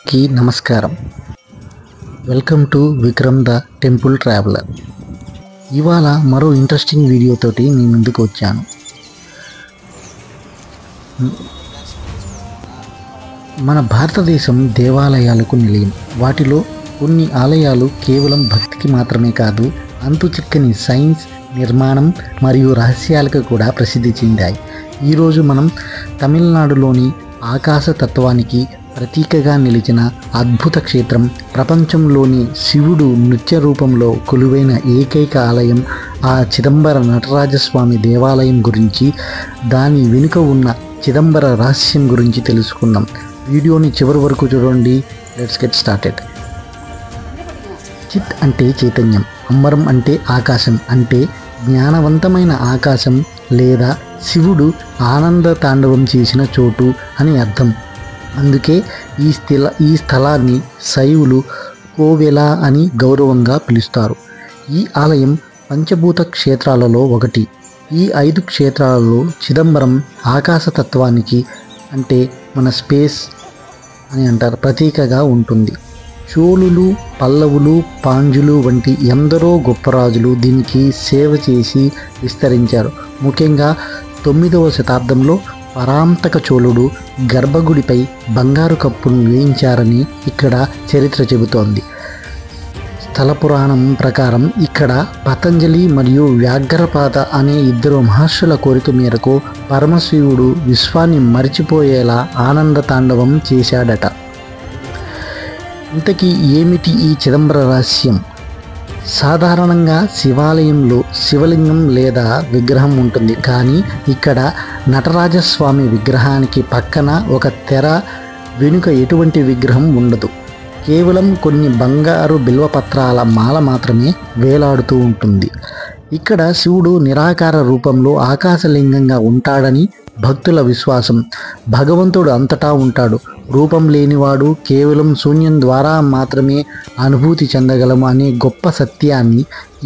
की నమస్కారం welcome to Vikram the temple traveller. ఇవాళ మరో ఇంట్రెస్టింగ్ వీడియో తోటి మీ ముందుకు వచ్చాను। మన భారతదేశం దేవాలయాలకు నిలయం। వాటిలో కొన్ని ఆలయాలు కేవలం భక్తికి మాత్రమే కాదు, అంతుచిక్కని సైన్స్, నిర్మాణం మరియు రహస్యాలకు కూడా ప్రసిద్ధి చెందాయి। ఈరోజు మనం తమిళనాడులోని ఆకాశ తత్వానికి ప్రతీకగా నిలిచిన అద్భుత క్షేత్రం, ప్రపంచంలోని శివుడు నృత్య రూపంలో కొలువైన ఏకైక ఆలయం ఆ చిదంబర నటరాజస్వామి దేవాలయం గురించి, దాని వెనుక ఉన్న చిదంబర రహస్యం గురించి తెలుసుకుందాం। వీడియోని చివరి వరకు చూడండి। Let's get started. చిత్ అంటే చైతన్యం, అంబరం అంటే ఆకాశం, అంటే జ్ఞానవంతమైన ఆకాశం లేదా శివుడు ఆనంద తాండవం చేసిన చోటు అని అర్థం। అందుకే ఈ స్థలాన్ని శైవులు కోవెల అని గౌరవంగా పిలుస్తారు। ఈ ఆలయం పంచభూత క్షేత్రాలలో ఒకటి। ఈ 5 క్షేత్రాలలో చిదంబరం ఆకాశతత్వానికి, అంటే మన స్పేస్ అని అంటారు, ప్రతీకగా ఉంటుంది। చోళులు, పల్లవులు, పాండ్యులు వంటి ఎందరో గొప్ప రాజులు దీనికి సేవ చేసి విస్తరించారు। ముఖ్యంగా 9వ శతాబ్దంలో పరాంతక చోళుడు గర్భగుడిపై బంగారు కప్పును వేయించారని ఇక్కడ చరిత్ర చెబుతోంది। స్థల పురాణం ప్రకారం ఇక్కడ పతంజలి మరియు వ్యాఘ్రపాద అనే 2 మహర్షుల కోరిక మేరకు పరమశివుడు విశ్వాన్ని మరిచిపోయేలా ఆనంద తాండవం చేశాడట। ఇంతకీ ఏమిటి ఈ చిదంబర రహస్యం? సాధారణంగా శివాలయంలో శివలింగం లేదా విగ్రహం ఉంటుంది, కానీ ఇక్కడ నటరాజస్వామి విగ్రహానికి పక్కన ఒక తెర వెనుక ఎటువంటి విగ్రహం ఉండదు। కేవలం కొన్ని బంగారు బిల్వపత్రాల మాల మాత్రమే వేలాడుతూ ఉంటుంది। ఇక్కడ శివుడు నిరాకార రూపంలో ఆకాశలింగంగా ఉంటాడని భక్తుల విశ్వాసం। భగవంతుడు అంతటా ఉంటాడు, రూపం లేనివాడు, కేవలం శూన్యం ద్వారా మాత్రమే అనుభూతి చెందగలము అనే గొప్ప సత్యాన్ని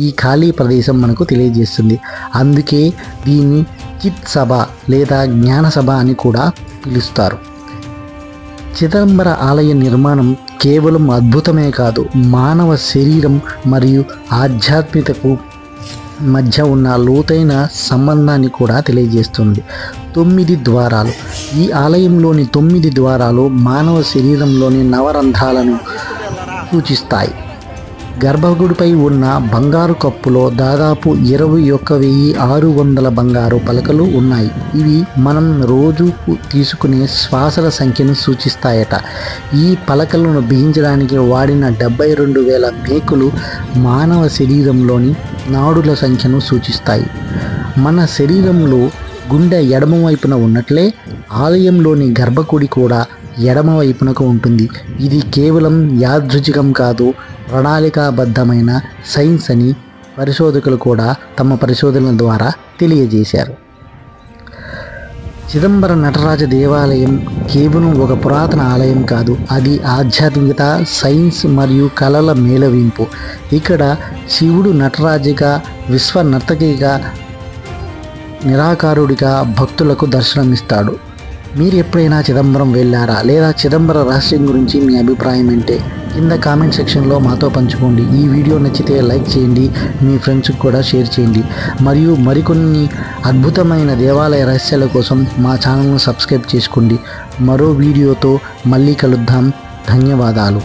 ఈ ఖాళీ ప్రదేశం మనకు తెలియజేస్తుంది। అందుకే దీన్ని చిత్ సభ లేదా జ్ఞాన సభ అని కూడా పిలుస్తారు। చిదంబర ఆలయ నిర్మాణం కేవలం అద్భుతమే కాదు, మానవ శరీరం మరియు ఆధ్యాత్మికతకు మధ్య ఉన్న లోతైన సంబంధాన్ని కూడా తెలియజేస్తుంది। 9 ద్వారాలు। ఈ ఆలయంలోని 9 ద్వారాలు మానవ శరీరంలోని నవరంధ్రాలను సూచిస్తాయి। గర్భగుడిపై ఉన్న బంగారు కప్పులో దాదాపు 21,600 బంగారు పలకలు ఉన్నాయి। ఇవి మనం రోజు తీసుకునే శ్వాసల సంఖ్యను సూచిస్తాయట। ఈ పలకలను బిగించడానికి వాడిన 72,000 మేకులు మానవ శరీరంలోని నాడుల సంఖ్యను సూచిస్తాయి। మన శరీరంలో గుండె ఎడమ వైపున ఉన్నట్లే ఆలయంలోని గర్భగుడి కూడా ఎడమ వైపునకు ఉంటుంది। ఇది కేవలం యాదృచ్ఛికం కాదు, ప్రణాళికాబద్ధమైన సైన్స్ అని పరిశోధకులు కూడా తమ పరిశోధనల ద్వారా తెలియజేశారు। చిదంబర నటరాజ దేవాలయం కేవలం ఒక పురాతన ఆలయం కాదు, అది ఆధ్యాత్మికత, సైన్స్ మరియు కళల మేళవింపు। ఇక్కడ శివుడు నటరాజుగా, విశ్వ నర్తకిగా, నిరాకారుడిగా భక్తులకు దర్శనమిస్తాడు। మీరు ఎప్పుడైనా చిదంబరం వెళ్ళారా? లేదా చిదంబర రహస్యం గురించి మీ అభిప్రాయం ఏంటి? కింద కామెంట్ సెక్షన్లో మాతో పంచుకోండి। ఈ వీడియో నచ్చితే లైక్ చేయండి, మీ ఫ్రెండ్స్కి కూడా షేర్ చేయండి, మరియు మరికొన్ని అద్భుతమైన దేవాలయ రహస్యాల కోసం మా ఛానల్ను సబ్స్క్రైబ్ చేసుకోండి। మరో వీడియోతో మళ్ళీ కలుద్దాం। ధన్యవాదాలు।